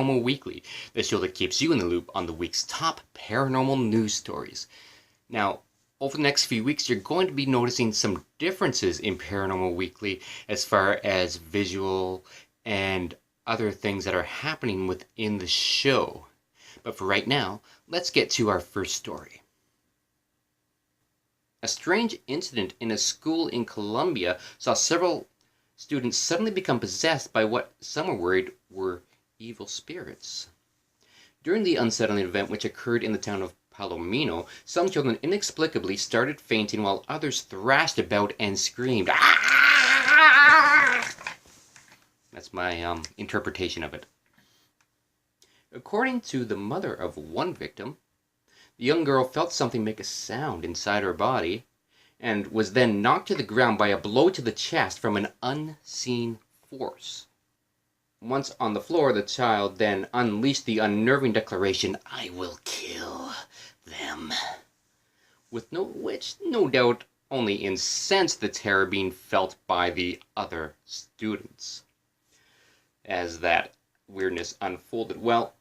Paranormal Weekly, the show that keeps you in the loop on the week's top paranormal news stories. Now, over the next few weeks, you're going to be noticing some differences in Paranormal Weekly as far as visual and other things that are happening within the show. But for right now, let's get to our first story. A strange incident in a school in Colombia saw several students suddenly become possessed by what some were worried were evil spirits. During the unsettling event, which occurred in the town of Palomino, some children inexplicably started fainting while others thrashed about and screamed. Ah! That's my interpretation of it. According to the mother of one victim, the young girl felt something make a sound inside her body and was then knocked to the ground by a blow to the chest from an unseen force. Once on the floor, the child then unleashed the unnerving declaration, "I will kill them," which no doubt only incensed the terror being felt by the other students. As that weirdness unfolded, well,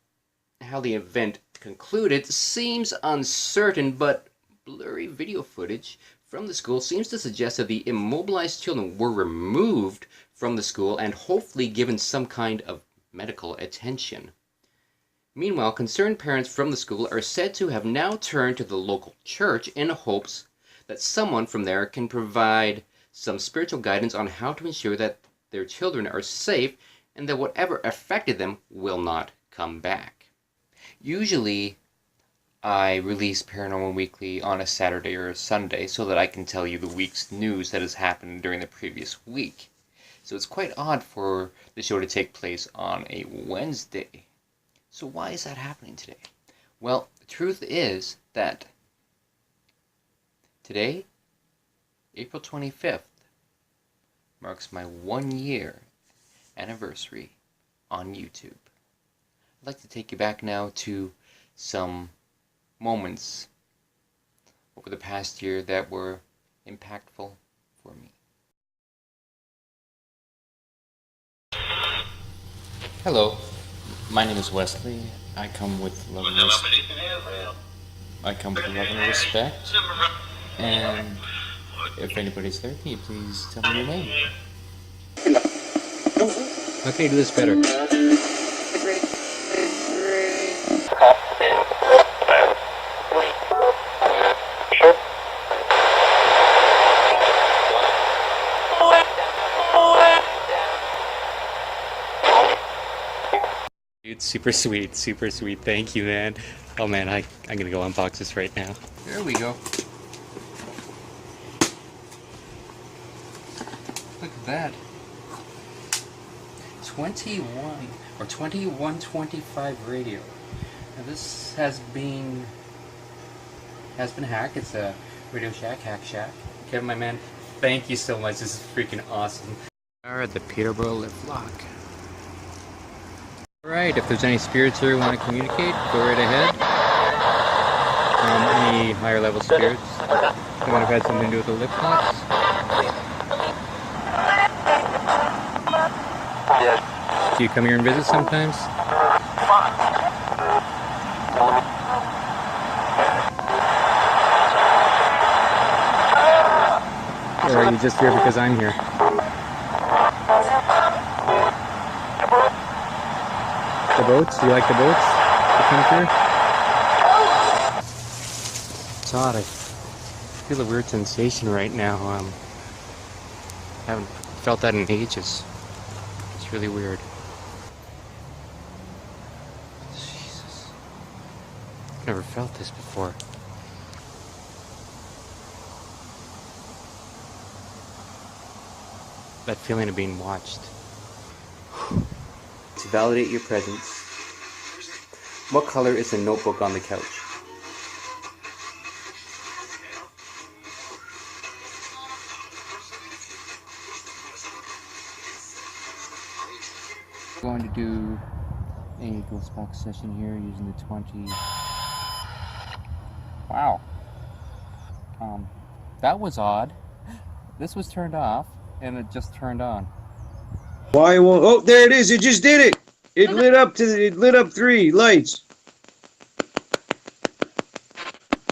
how the event concluded seems uncertain, but blurry video footage from the school seems to suggest that the immobilized children were removed from the school and hopefully given some kind of medical attention. Meanwhile, concerned parents from the school are said to have now turned to the local church in hopes that someone from there can provide some spiritual guidance on how to ensure that their children are safe and that whatever affected them will not come back. Usually, I release Paranormal Weekly on a Saturday or a Sunday so that I can tell you the week's news that has happened during the previous week. So it's quite odd for the show to take place on a Wednesday. So why is that happening today? Well, the truth is that today, April 25th, marks my 1-year anniversary on YouTube. I'd like to take you back now to some moments over the past year that were impactful for me. Hello, my name is Wesley. I come with love and respect. And if anybody's there, can you please tell me your name? How can I do this better? It's super sweet, super sweet. Thank you, man. Oh man, I'm gonna go unbox this right now. There we go. Look at that. 2125 radio. Now this has been hacked. It's a Radio Shack, Hack Shack. Kevin, my man, thank you so much. This is freaking awesome. We are at the Peterborough Lift Lock. Alright, if there's any spirits here who want to communicate, go right ahead. Any higher level spirits who might have had something to do with the lift locks. Do you come here and visit sometimes? Or are you just here because I'm here? The boats? Do you like the boats to come through? It's odd. I feel a weird sensation right now. I haven't felt that in ages. It's really weird. Jesus. I've never felt this before. That feeling of being watched. To validate your presence, what color is the notebook on the couch? We're going to do a ghost box session here using the 20. Wow. That was odd. This was turned off and it just turned on. Why won't... Oh, there it is. It just did it. It lit up 3 lights.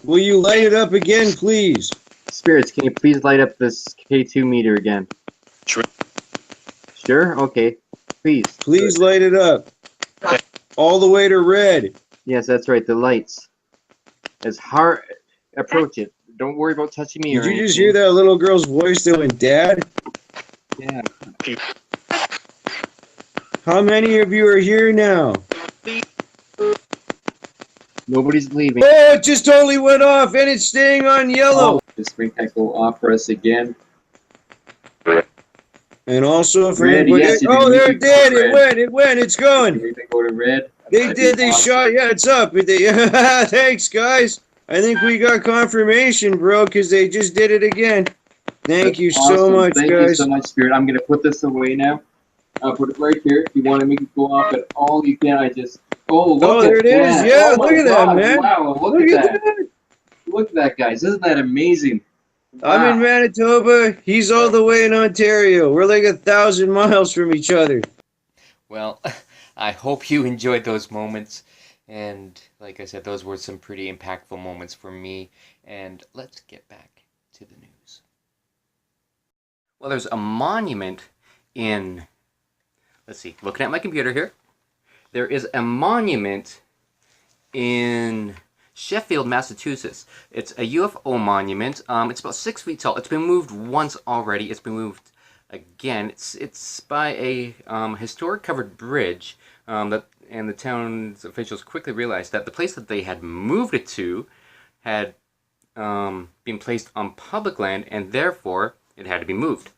Will you light it up again, please? Spirits, can you please light up this K2 meter again? Sure. Sure? Okay. Please. Please light it up. All the way to red. Yes, that's right. The lights. As hard. Approach it. Don't worry about touching me Did or you anything. just hear that little girl's voice that went, Dad? Yeah. How many of you are here now? Nobody's leaving. Oh, it just totally went off, and it's staying on yellow. Oh, the spring tech will off for us again. And also, if Red, anybody... yes, you oh, can there make it did. red. It went. It's going. Can we go to red? They did. They shot. Yeah, it's up. Thanks, guys. I think we got confirmation, bro, because they just did it again. Thank you so much, Thank guys. you so much, Spirit. I'm going to put this away now. I'll put it right here. If you want to make it go off at all, you can. I just... Oh, look there at it is. that. Yeah, Oh look at God. that, man. Wow, look at that. Look at that, guys. Isn't that amazing? Wow. I'm in Manitoba. He's all the way in Ontario. We're like 1,000 miles from each other. Well, I hope you enjoyed those moments. And like I said, those were some pretty impactful moments for me. And let's get back to the news. Well, there's a monument in... Let's see. Looking at my computer here. There is a monument in Sheffield, Massachusetts. It's a UFO monument. It's about 6 feet tall. It's been moved once already. It's been moved again. It's by a historic covered bridge. And the town's officials quickly realized that the place that they had moved it to had been placed on public land, and therefore it had to be moved.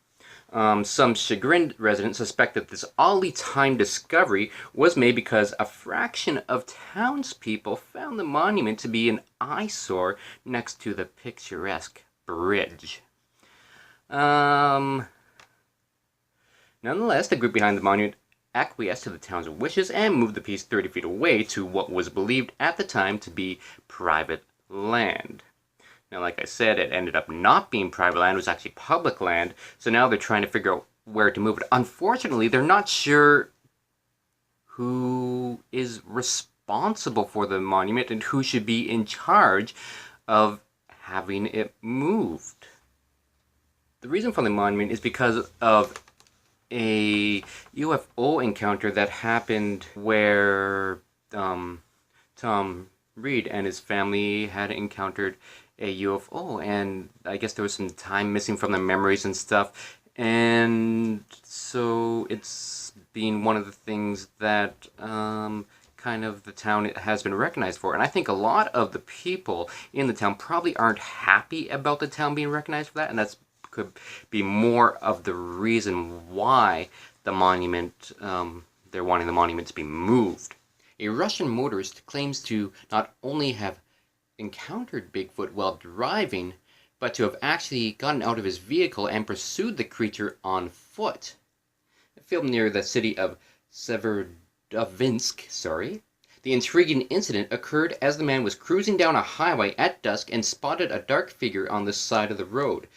Some chagrined residents suspect that this oddly timed discovery was made because a fraction of townspeople found the monument to be an eyesore next to the picturesque bridge. Nonetheless, the group behind the monument acquiesced to the town's wishes and moved the piece 30 feet away to what was believed at the time to be private land. Now, like I said, it ended up not being private land. It was actually public land. So now they're trying to figure out where to move it. Unfortunately, they're not sure who is responsible for the monument and who should be in charge of having it moved. The reason for the monument is because of a UFO encounter that happened where Tom Reed and his family had encountered a UFO, and I guess there was some time missing from their memories and stuff, and so it's been one of the things that kind of the town has been recognized for. And I think a lot of the people in the town probably aren't happy about the town being recognized for that, and that's could be more of the reason why the monument, they're wanting the monument to be moved. A Russian motorist claims to not only have encountered Bigfoot while driving, but to have actually gotten out of his vehicle and pursued the creature on foot. Filmed near the city of Severodvinsk, the intriguing incident occurred as the man was cruising down a highway at dusk and spotted a dark figure on the side of the road.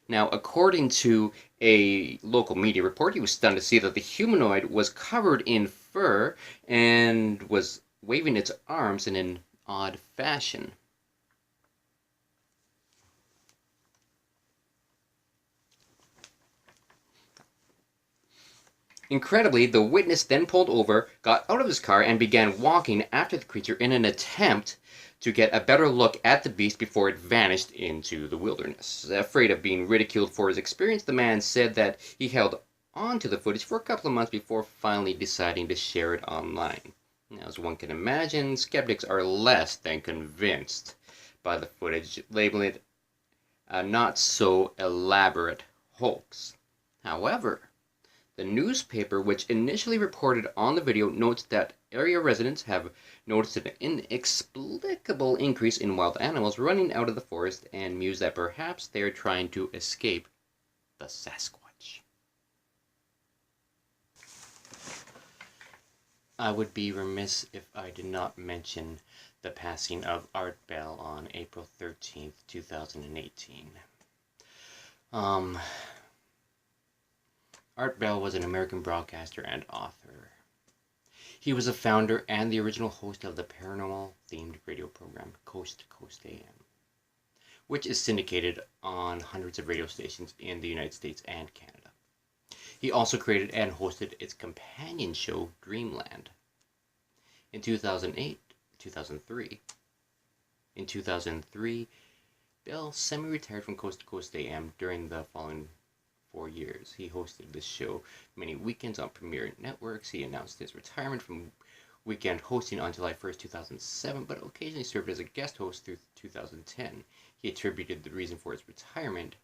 Now, according to a local media report, he was stunned to see that the humanoid was covered in fur and was waving its arms in an odd fashion. Incredibly, the witness then pulled over, got out of his car, and began walking after the creature in an attempt to get a better look at the beast before it vanished into the wilderness. Afraid of being ridiculed for his experience, the man said that he held on to the footage for a couple of months before finally deciding to share it online. Now, as one can imagine, skeptics are less than convinced by the footage, labeling it a not-so-elaborate hoax. However, the newspaper, which initially reported on the video, notes that area residents have noticed an inexplicable increase in wild animals running out of the forest and mused that perhaps they are trying to escape the Sasquatch. I would be remiss if I did not mention the passing of Art Bell on April 13th, 2018. Art Bell was an American broadcaster and author. He was a founder and the original host of the paranormal-themed radio program Coast to Coast AM, which is syndicated on hundreds of radio stations in the United States and Canada. He also created and hosted its companion show, Dreamland. In 2003, Bell semi-retired from Coast to Coast AM during the following 4 years. He hosted this show many weekends on premier networks. He announced his retirement from weekend hosting on July 1st, 2007, but occasionally served as a guest host through 2010. He attributed the reason for his retirement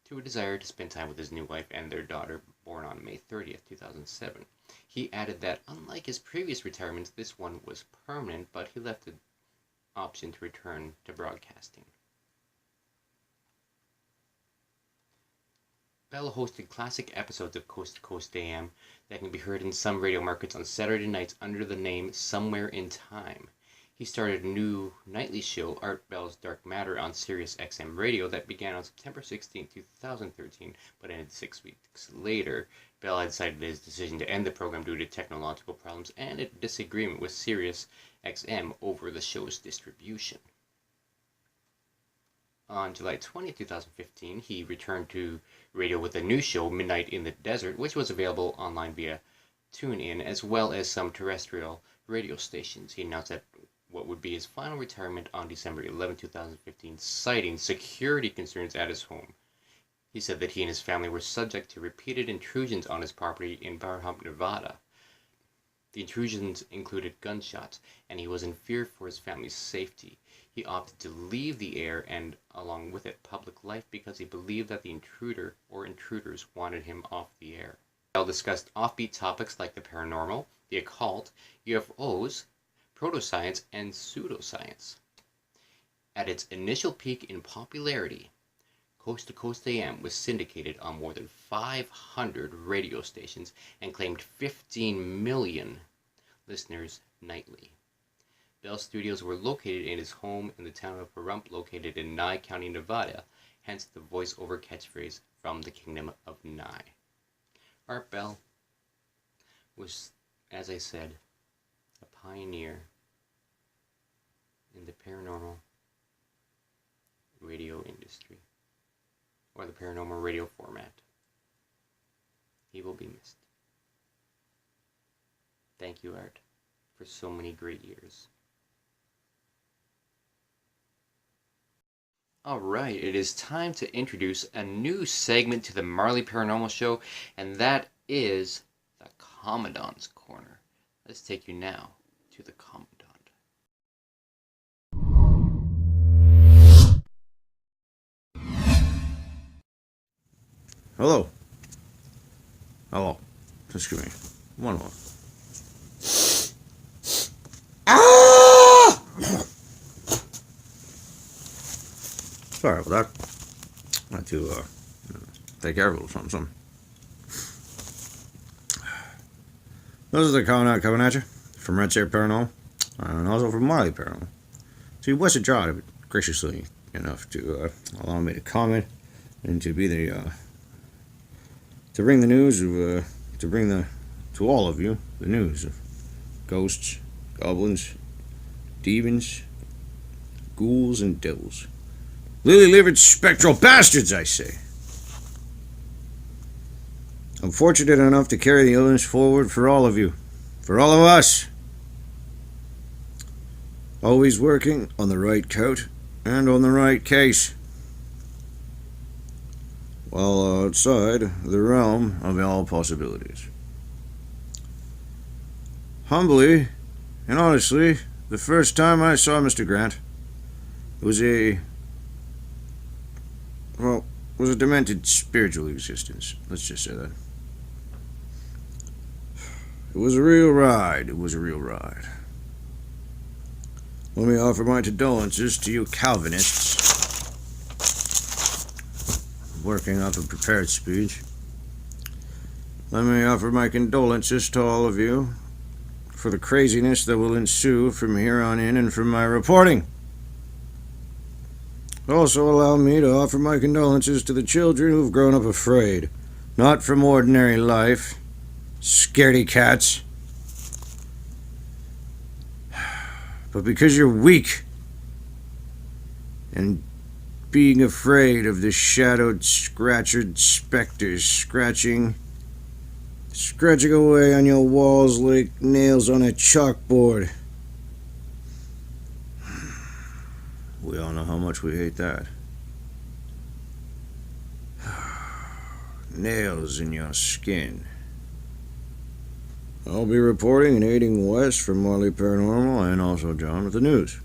to a desire to spend time with his new wife and their daughter, born on May 30th, 2007. He added that, unlike his previous retirements, this one was permanent, but he left the option to return to broadcasting. Bell hosted classic episodes of Coast to Coast AM that can be heard in some radio markets on Saturday nights under the name Somewhere in Time. He started a new nightly show, Art Bell's Dark Matter, on Sirius XM Radio that began on September 16, 2013, but ended 6 weeks later. Bell had decided his decision to end the program due to technological problems and a disagreement with Sirius XM over the show's distribution. On July 20, 2015, he returned to radio with a new show, Midnight in the Desert, which was available online via TuneIn, as well as some terrestrial radio stations. He announced that what would be his final retirement on December 11, 2015, citing security concerns at his home. He said that he and his family were subject to repeated intrusions on his property in Peterborough, Nevada. The intrusions included gunshots, and he was in fear for his family's safety. He opted to leave the air and, along with it, public life because he believed that the intruder or intruders wanted him off the air. Bell discussed offbeat topics like the paranormal, the occult, UFOs, proto-science, and pseudoscience. At its initial peak in popularity, Coast to Coast AM was syndicated on more than 500 radio stations and claimed 15 million listeners nightly. Bell's studios were located in his home in the town of Pahrump, located in Nye County, Nevada, hence the voice-over catchphrase, "From the Kingdom of Nye." Art Bell was, as I said, a pioneer in the paranormal radio industry, or the paranormal radio format. He will be missed. Thank you, Art, for so many great years. Alright, it is time to introduce a new segment to the Marlee Paranormal Show, and that is the Commandant's Corner. Let's take you now to the Commandant. Hello. Hello. Excuse me. One more. Ah! Sorry about that. I had to take care of a little something. This is the Commandant coming at you from Red State Paranormal, and also from Marlee Paranormal. So you Blessed John graciously enough to allow me to comment and to be the to bring the news of to all of you the news of ghosts, goblins, demons, ghouls, and devils. Lily-livered spectral bastards, I say. I'm fortunate enough to carry the illness forward for all of you, for all of us. Always working on the right count and on the right case, while outside the realm of all possibilities. Humbly and honestly, the first time I saw Mr. Grant, it was a demented spiritual existence. Let's just say that. It was a real ride. It was a real ride. Let me offer my condolences to you Calvinists. Working up a prepared speech. Let me offer my condolences to all of you for the craziness that will ensue from here on in and from my reporting. Also allow me to offer my condolences to the children who've grown up afraid, not from ordinary life, scaredy cats, but because you're weak and being afraid of the shadowed, scratched specters scratching away on your walls like nails on a chalkboard. We all know how much we hate that. Nails in your skin. I'll be reporting and aiding Wes from Marlee Paranormal and also John with the news.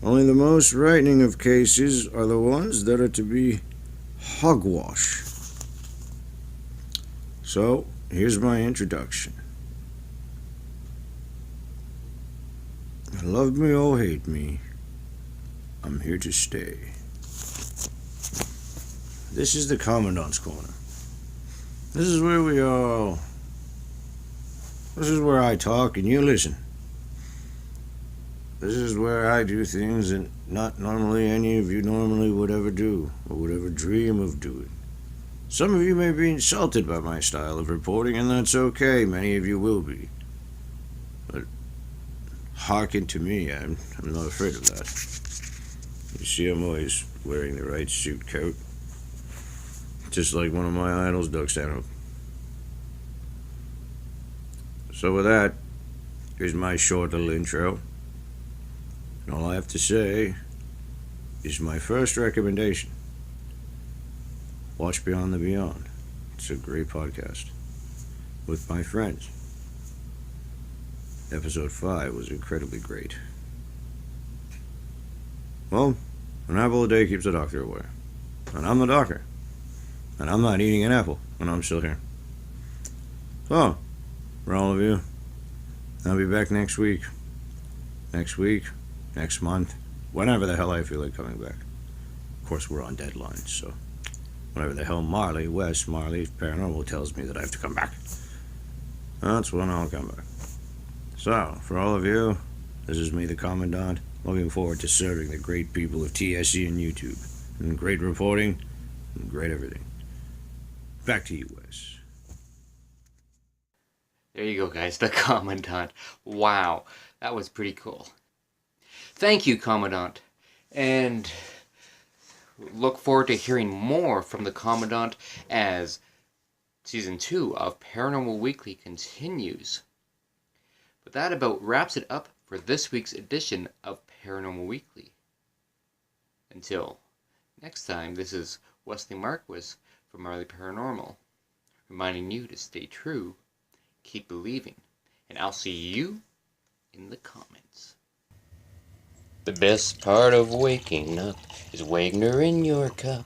Only the most frightening of cases are the ones that are to be hogwash. So, here's my introduction. Love me or hate me, I'm here to stay. This is the Commandant's Corner. This is where This is where I talk and you listen. This is where I do things that not normally any of you normally would ever do, or would ever dream of doing. Some of you may be insulted by my style of reporting, and that's okay. Many of you will be. But hearken to me, I'm not afraid of that. You see, I'm always wearing the right suit coat. Just like one of my idols, Doug Stanhope. So with that, here's my short little intro. And all I have to say is my first recommendation. Watch Beyond the Beyond. It's a great podcast with my friends. Episode 5 was incredibly great. Well, an apple a day keeps the doctor away. And I'm the doctor. And I'm not eating an apple when I'm still here. So, for all of you, I'll be back next week. Next month. Whenever the hell I feel like coming back. Of course, we're on deadlines, so whenever the hell Marlee Paranormal tells me that I have to come back, that's when I'll come back. So, for all of you, this is me, the Commandant, looking forward to serving the great people of TSC and YouTube. And great reporting, and great everything. Back to you, Wes. There you go, guys, the Commandant. Wow, that was pretty cool. Thank you, Commandant. And look forward to hearing more from the Commandant as Season 2 of Paranormal Weekly continues. But that about wraps it up for this week's edition of Paranormal Weekly. Until next time, this is Wesley Marquis from Marlee Paranormal, reminding you to stay true, keep believing, and I'll see you in the comments. The best part of waking up is Wagner in your cup.